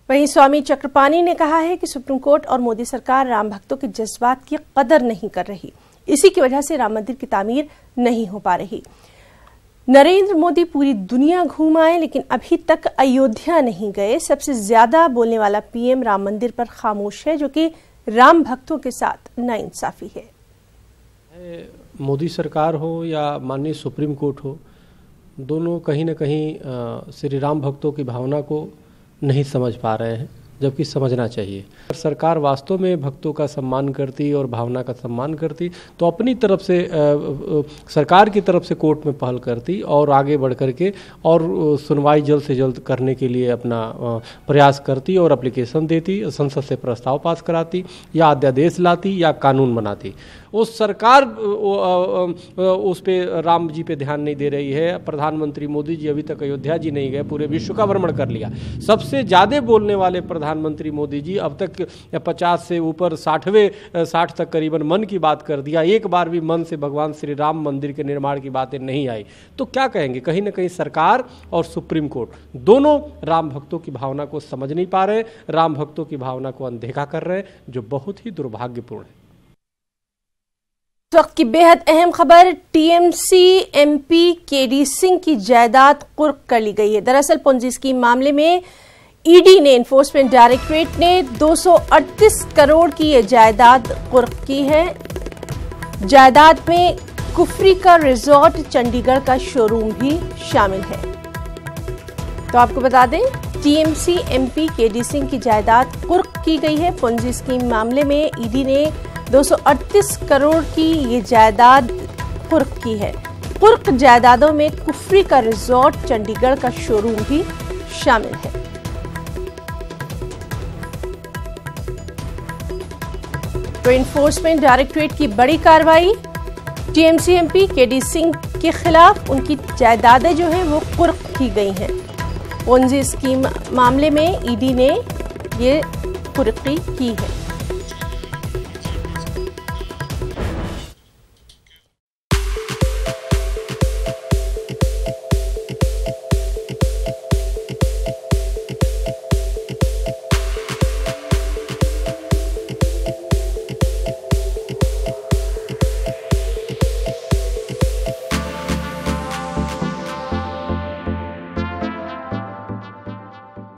वहीं स्वामी चक्रपाणी ने कहा है कि सुप्रीम कोर्ट और मोदी सरकार राम भक्तों के जज्बात की कदर नहीं कर रही, इसी की वजह से राम मंदिर की तामीर नहीं हो पा रही। नरेंद्र मोदी पूरी दुनिया घूम आए लेकिन अभी तक अयोध्या नहीं गए। सबसे ज्यादा बोलने वाला पीएम राम मंदिर पर खामोश है, जो कि राम भक्तों के साथ नाइंसाफी है। मोदी सरकार हो या माननीय सुप्रीम कोर्ट हो, दोनों कहीं न कहीं श्री राम भक्तों की भावना को नहीं समझ पा रहे हैं, जबकि समझना चाहिए। सरकार वास्तव में भक्तों का सम्मान करती और भावना का सम्मान करती तो अपनी तरफ से सरकार की तरफ से कोर्ट में पहल करती और आगे बढ़ करके और सुनवाई जल्द से जल्द करने के लिए अपना प्रयास करती और एप्लीकेशन देती, संसद से प्रस्ताव पास कराती या अध्यादेश लाती या कानून बनाती। उस सरकार उस पे राम जी पे ध्यान नहीं दे रही है। प्रधानमंत्री मोदी जी अभी तक अयोध्या जी नहीं गए, पूरे विश्व का भ्रमण कर लिया। सबसे ज़्यादा बोलने वाले प्रधानमंत्री मोदी जी अब तक 50 से ऊपर 60 तक करीबन मन की बात कर दिया। एक बार भी मन से भगवान श्री राम मंदिर के निर्माण की बातें नहीं आई। तो क्या कहेंगे, कहीं ना कहीं सरकार और सुप्रीम कोर्ट दोनों राम भक्तों की भावना को समझ नहीं पा रहे, राम भक्तों की भावना को अनदेखा कर रहे हैं, जो बहुत ही दुर्भाग्यपूर्ण है। इस वक्त की बेहद अहम खबर, टीएमसी एमपी केडी सिंह की जायदाद कुर्क कर ली गई है। दरअसल पोंजी स्कीम मामले में ईडी ने, एनफोर्समेंट डायरेक्टरेट ने 238 करोड़ की यह जायदाद कुर्क की है। जायदाद में कुफरी का रिजॉर्ट, चंडीगढ़ का शोरूम भी शामिल है। तो आपको बता दें, टीएमसी एमपी केडी सिंह की जायदाद कुर्क की गई है। पोंजी स्कीम मामले में ईडी ने 238 करोड़ की ये जायदाद कुर्क की है। कुर्क जायदादों में कुफरी का रिजॉर्ट, चंडीगढ़ का शोरूम भी शामिल है। तो एनफोर्समेंट डायरेक्टरेट की बड़ी कार्रवाई, टीएमसी एमपी केडी सिंह के खिलाफ उनकी जायदादें जो हैं वो कुर्क की गई हैं। पोंजी स्कीम मामले में ईडी ने ये कुर्की की है।